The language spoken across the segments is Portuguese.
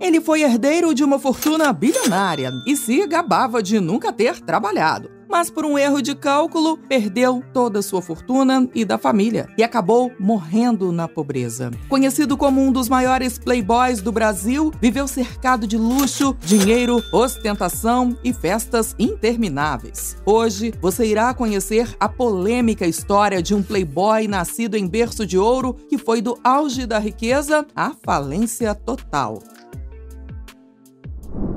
Ele foi herdeiro de uma fortuna bilionária e se gabava de nunca ter trabalhado. Mas por um erro de cálculo, perdeu toda a sua fortuna e da família e acabou morrendo na pobreza. Conhecido como um dos maiores playboys do Brasil, viveu cercado de luxo, dinheiro, ostentação e festas intermináveis. Hoje, você irá conhecer a polêmica história de um playboy nascido em berço de ouro que foi do auge da riqueza à falência total.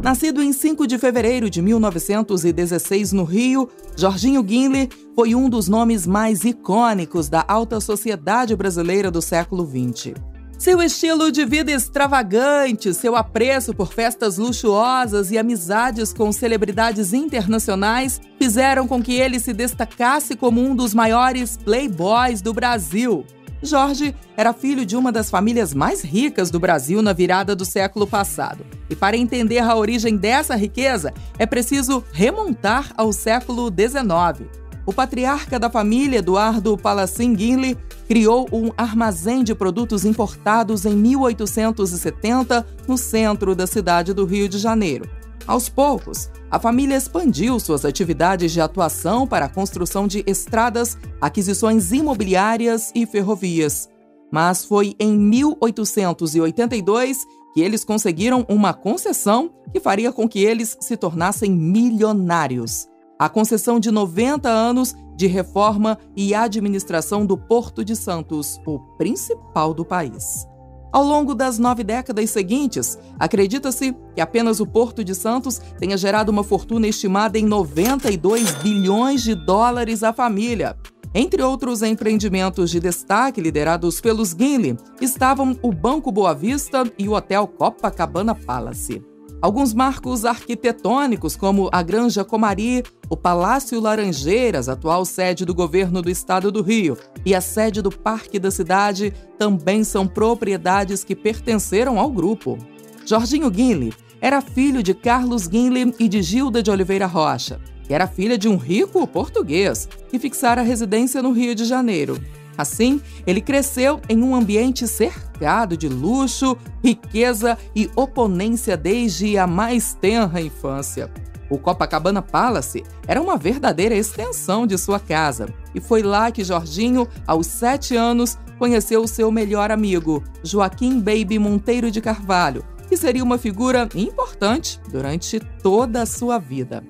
Nascido em 5 de fevereiro de 1916 no Rio, Jorginho Guinle foi um dos nomes mais icônicos da alta sociedade brasileira do século XX. Seu estilo de vida extravagante, seu apreço por festas luxuosas e amizades com celebridades internacionais fizeram com que ele se destacasse como um dos maiores playboys do Brasil. Jorge era filho de uma das famílias mais ricas do Brasil na virada do século passado. E para entender a origem dessa riqueza, é preciso remontar ao século XIX. O patriarca da família, Eduardo Palacin Guinle, criou um armazém de produtos importados em 1870 no centro da cidade do Rio de Janeiro. Aos poucos, a família expandiu suas atividades de atuação para a construção de estradas, aquisições imobiliárias e ferrovias. Mas foi em 1882 que eles conseguiram uma concessão que faria com que eles se tornassem milionários. A concessão de 90 anos de reforma e administração do Porto de Santos, o principal do país. Ao longo das 9 décadas seguintes, acredita-se que apenas o Porto de Santos tenha gerado uma fortuna estimada em 92 bilhões de dólares à família. Entre outros empreendimentos de destaque liderados pelos Guinle, estavam o Banco Boa Vista e o Hotel Copacabana Palace. Alguns marcos arquitetônicos, como a Granja Comari, o Palácio Laranjeiras, atual sede do governo do estado do Rio, e a sede do Parque da Cidade, também são propriedades que pertenceram ao grupo. Jorginho Guinle era filho de Carlos Guinle e de Gilda de Oliveira Rocha, que era filha de um rico português que fixara residência no Rio de Janeiro. Assim, ele cresceu em um ambiente cercado de luxo, riqueza e oponência desde a mais tenra infância. O Copacabana Palace era uma verdadeira extensão de sua casa, e foi lá que Jorginho, aos 7 anos, conheceu o seu melhor amigo, Joaquim Baby Monteiro de Carvalho, que seria uma figura importante durante toda a sua vida.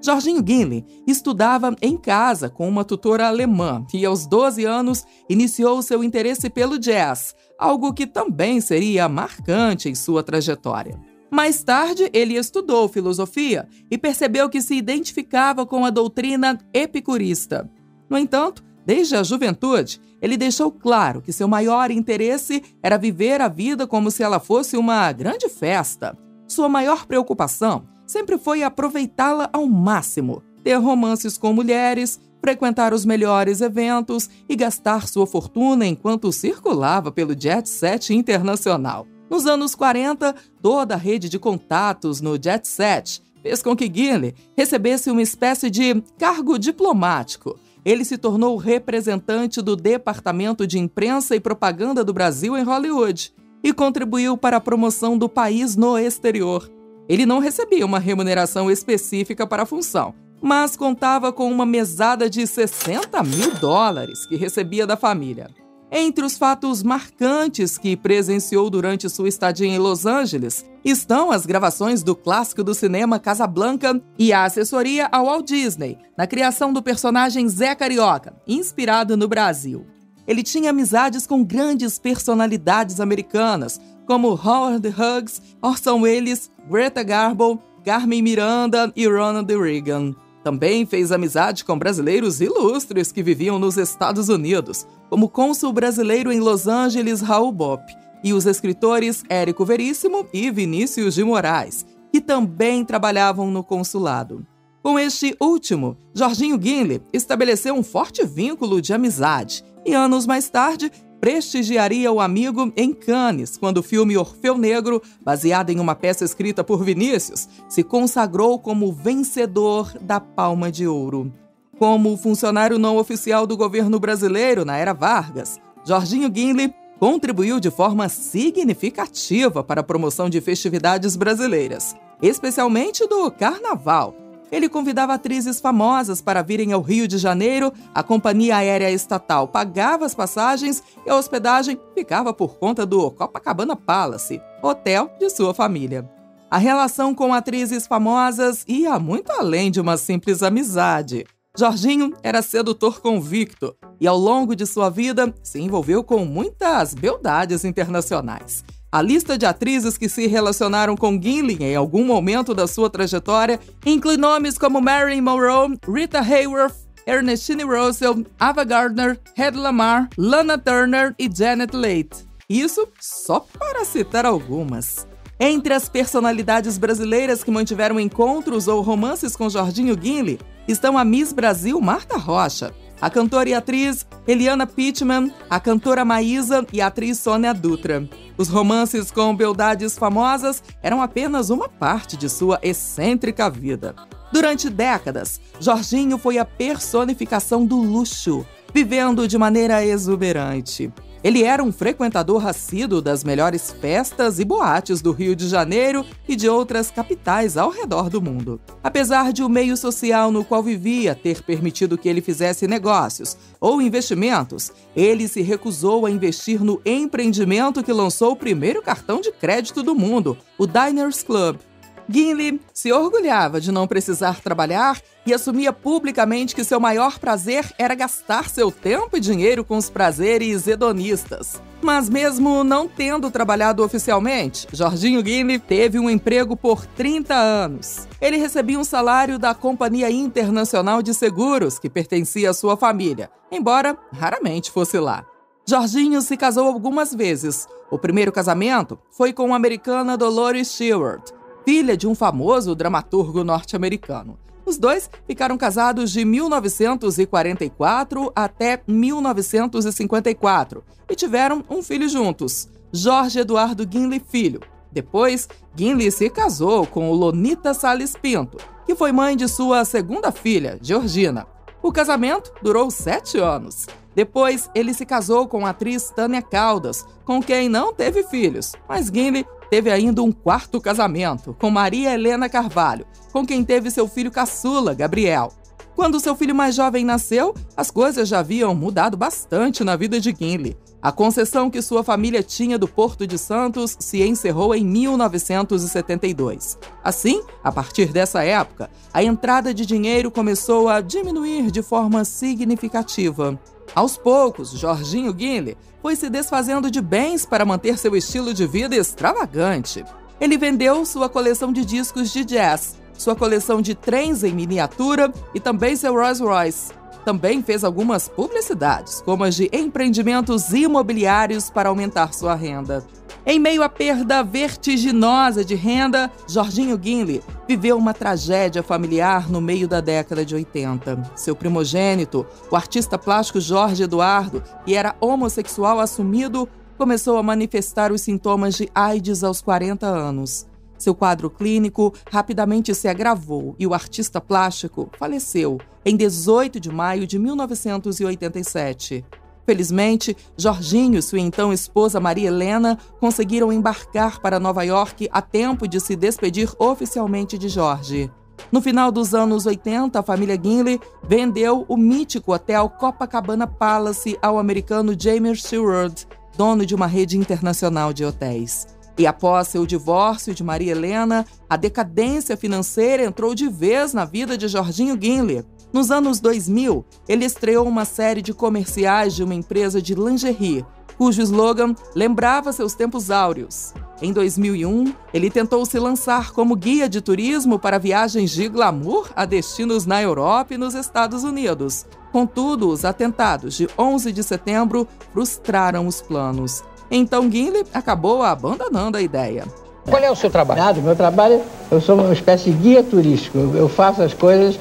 Jorginho Guinle estudava em casa com uma tutora alemã e, aos 12 anos, iniciou seu interesse pelo jazz, algo que também seria marcante em sua trajetória. Mais tarde, ele estudou filosofia e percebeu que se identificava com a doutrina epicurista. No entanto, desde a juventude, ele deixou claro que seu maior interesse era viver a vida como se ela fosse uma grande festa. Sua maior preocupação sempre foi aproveitá-la ao máximo, ter romances com mulheres, frequentar os melhores eventos e gastar sua fortuna enquanto circulava pelo jet set internacional. Nos anos 40, toda a rede de contatos no jet set fez com que Guinle recebesse uma espécie de cargo diplomático. Ele se tornou representante do Departamento de Imprensa e Propaganda do Brasil em Hollywood e contribuiu para a promoção do país no exterior. Ele não recebia uma remuneração específica para a função, mas contava com uma mesada de $60 mil que recebia da família. Entre os fatos marcantes que presenciou durante sua estadia em Los Angeles estão as gravações do clássico do cinema Casablanca e a assessoria ao Walt Disney na criação do personagem Zé Carioca, inspirado no Brasil. Ele tinha amizades com grandes personalidades americanas, como Howard Hughes, Orson Welles, Greta Garbo, Carmen Miranda e Ronald Reagan. Também fez amizade com brasileiros ilustres que viviam nos Estados Unidos, como o cônsul brasileiro em Los Angeles, Raul Bopp, e os escritores Érico Veríssimo e Vinícius de Moraes, que também trabalhavam no consulado. Com este último, Jorginho Guinle estabeleceu um forte vínculo de amizade e, anos mais tarde, prestigiaria o amigo em Cannes, quando o filme Orfeu Negro, baseado em uma peça escrita por Vinícius, se consagrou como vencedor da Palma de Ouro. Como funcionário não oficial do governo brasileiro na era Vargas, Jorginho Guinle contribuiu de forma significativa para a promoção de festividades brasileiras, especialmente do Carnaval. Ele convidava atrizes famosas para virem ao Rio de Janeiro, a companhia aérea estatal pagava as passagens e a hospedagem ficava por conta do Copacabana Palace, hotel de sua família. A relação com atrizes famosas ia muito além de uma simples amizade. Jorginho era sedutor convicto e, ao longo de sua vida, se envolveu com muitas beldades internacionais. A lista de atrizes que se relacionaram com Gimli em algum momento da sua trajetória inclui nomes como Marilyn Monroe, Rita Hayworth, Ernestine Russell, Ava Gardner, Hedy Lamarr, Lana Turner e Janet Leigh. Isso só para citar algumas. Entre as personalidades brasileiras que mantiveram encontros ou romances com Jorginho Gimli estão a Miss Brasil Marta Rocha, a cantora e atriz Eliana Pittman, a cantora Maísa e a atriz Sônia Dutra. Os romances com beldades famosas eram apenas uma parte de sua excêntrica vida. Durante décadas, Jorginho foi a personificação do luxo, vivendo de maneira exuberante. Ele era um frequentador assíduo das melhores festas e boates do Rio de Janeiro e de outras capitais ao redor do mundo. Apesar de o meio social no qual vivia ter permitido que ele fizesse negócios ou investimentos, ele se recusou a investir no empreendimento que lançou o primeiro cartão de crédito do mundo, o Diners Club. Gimli se orgulhava de não precisar trabalhar e assumia publicamente que seu maior prazer era gastar seu tempo e dinheiro com os prazeres hedonistas. Mas mesmo não tendo trabalhado oficialmente, Jorginho Gimli teve um emprego por 30 anos. Ele recebia um salário da Companhia Internacional de Seguros, que pertencia à sua família, embora raramente fosse lá. Jorginho se casou algumas vezes. O primeiro casamento foi com a americana Dolores Stewart, filha de um famoso dramaturgo norte-americano. Os dois ficaram casados de 1944 até 1954 e tiveram um filho juntos, Jorge Eduardo Gimli Filho. Depois, Gimli se casou com Lonita Salles Pinto, que foi mãe de sua segunda filha, Georgina. O casamento durou 7 anos. Depois, ele se casou com a atriz Tânia Caldas, com quem não teve filhos, mas Gimli teve ainda um quarto casamento, com Maria Helena Carvalho, com quem teve seu filho caçula, Gabriel. Quando seu filho mais jovem nasceu, as coisas já haviam mudado bastante na vida de Gimli. A concessão que sua família tinha do Porto de Santos se encerrou em 1972. Assim, a partir dessa época, a entrada de dinheiro começou a diminuir de forma significativa. Aos poucos, Jorginho Gimli foi se desfazendo de bens para manter seu estilo de vida extravagante. Ele vendeu sua coleção de discos de jazz, sua coleção de trens em miniatura e também seu Rolls Royce. Também fez algumas publicidades, como as de empreendimentos imobiliários para aumentar sua renda. Em meio à perda vertiginosa de renda, Jorginho Gimli viveu uma tragédia familiar no meio da década de 80. Seu primogênito, o artista plástico Jorge Eduardo, que era homossexual assumido, começou a manifestar os sintomas de AIDS aos 40 anos. Seu quadro clínico rapidamente se agravou e o artista plástico faleceu em 18 de maio de 1987. Felizmente, Jorginho e sua então esposa Maria Helena conseguiram embarcar para Nova York a tempo de se despedir oficialmente de Jorge. No final dos anos 80, a família Gimli vendeu o mítico hotel Copacabana Palace ao americano James Stewart, dono de uma rede internacional de hotéis. E após seu divórcio de Maria Helena, a decadência financeira entrou de vez na vida de Jorginho Gimli. Nos anos 2000, ele estreou uma série de comerciais de uma empresa de lingerie, cujo slogan lembrava seus tempos áureos. Em 2001, ele tentou se lançar como guia de turismo para viagens de glamour a destinos na Europa e nos Estados Unidos. Contudo, os atentados de 11 de setembro frustraram os planos. Então Gimli acabou abandonando a ideia. Qual é o seu trabalho? Meu trabalho, eu sou uma espécie de guia turístico. Eu faço as coisas,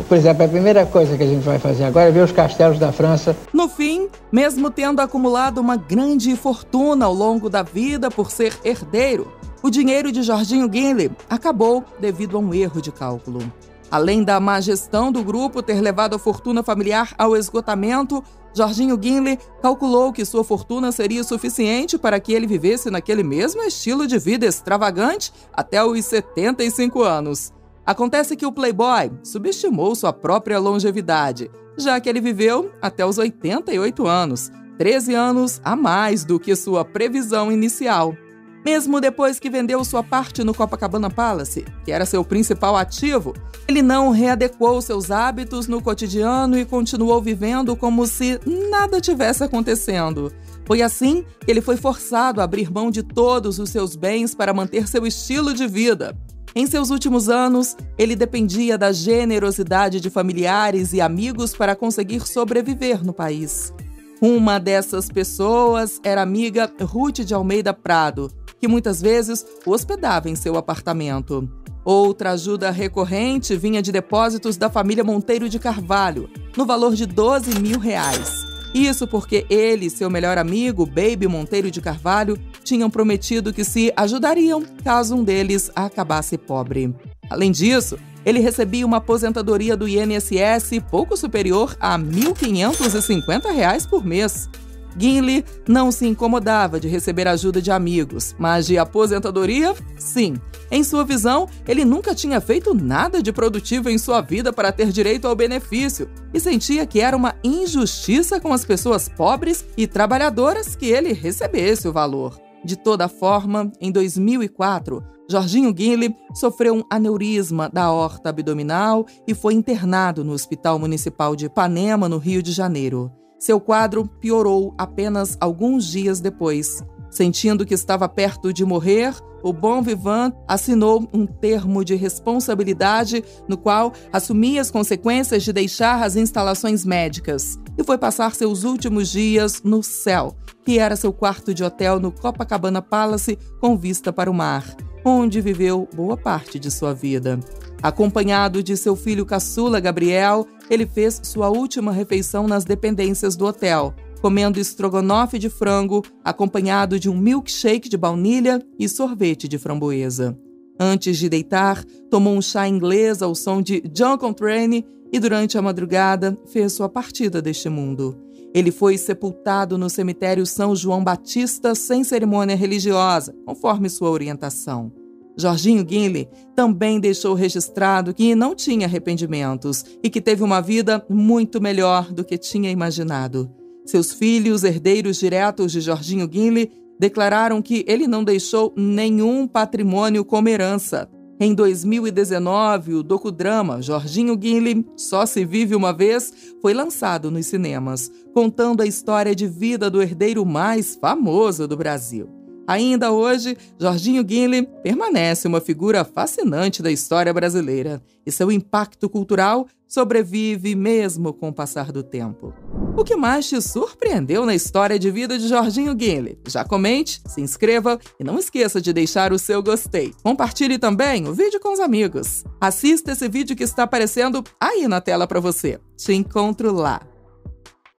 por exemplo, a primeira coisa que a gente vai fazer agora é ver os castelos da França. No fim, mesmo tendo acumulado uma grande fortuna ao longo da vida por ser herdeiro, o dinheiro de Jorginho Gimli acabou devido a um erro de cálculo. Além da má gestão do grupo ter levado a fortuna familiar ao esgotamento, Jorginho Gimli calculou que sua fortuna seria suficiente para que ele vivesse naquele mesmo estilo de vida extravagante até os 75 anos. Acontece que o playboy subestimou sua própria longevidade, já que ele viveu até os 88 anos, 13 anos a mais do que sua previsão inicial. Mesmo depois que vendeu sua parte no Copacabana Palace, que era seu principal ativo, ele não readequou seus hábitos no cotidiano e continuou vivendo como se nada tivesse acontecendo. Foi assim que ele foi forçado a abrir mão de todos os seus bens para manter seu estilo de vida. Em seus últimos anos, ele dependia da generosidade de familiares e amigos para conseguir sobreviver no país. Uma dessas pessoas era a amiga Ruth de Almeida Prado, que muitas vezes o hospedava em seu apartamento. Outra ajuda recorrente vinha de depósitos da família Monteiro de Carvalho, no valor de R$12 mil. Isso porque ele e seu melhor amigo, Baby Monteiro de Carvalho, tinham prometido que se ajudariam caso um deles acabasse pobre. Além disso, ele recebia uma aposentadoria do INSS pouco superior a R$ 1.550 por mês. Gimli não se incomodava de receber ajuda de amigos, mas de aposentadoria, sim. Em sua visão, ele nunca tinha feito nada de produtivo em sua vida para ter direito ao benefício e sentia que era uma injustiça com as pessoas pobres e trabalhadoras que ele recebesse o valor. De toda forma, em 2004, Jorginho Gimli sofreu um aneurisma da aorta abdominal e foi internado no Hospital Municipal de Ipanema, no Rio de Janeiro. Seu quadro piorou apenas alguns dias depois. Sentindo que estava perto de morrer, o Bon Vivant assinou um termo de responsabilidade no qual assumia as consequências de deixar as instalações médicas e foi passar seus últimos dias no céu, que era seu quarto de hotel no Copacabana Palace com vista para o mar, onde viveu boa parte de sua vida. Acompanhado de seu filho caçula, Gabriel, ele fez sua última refeição nas dependências do hotel, comendo estrogonofe de frango, acompanhado de um milkshake de baunilha e sorvete de framboesa. Antes de deitar, tomou um chá inglês ao som de John Coltrane e, durante a madrugada, fez sua partida deste mundo. Ele foi sepultado no cemitério São João Batista sem cerimônia religiosa, conforme sua orientação. Jorginho Gimli também deixou registrado que não tinha arrependimentos e que teve uma vida muito melhor do que tinha imaginado. Seus filhos, herdeiros diretos de Jorginho Gimli, declararam que ele não deixou nenhum patrimônio como herança. Em 2019, o docudrama Jorginho Gimli Só Se Vive Uma Vez foi lançado nos cinemas, contando a história de vida do herdeiro mais famoso do Brasil. Ainda hoje, Jorginho Gimli permanece uma figura fascinante da história brasileira e seu impacto cultural sobrevive mesmo com o passar do tempo. O que mais te surpreendeu na história de vida de Jorginho Gimli? Já comente, se inscreva e não esqueça de deixar o seu gostei. Compartilhe também o vídeo com os amigos. Assista esse vídeo que está aparecendo aí na tela para você. Te encontro lá.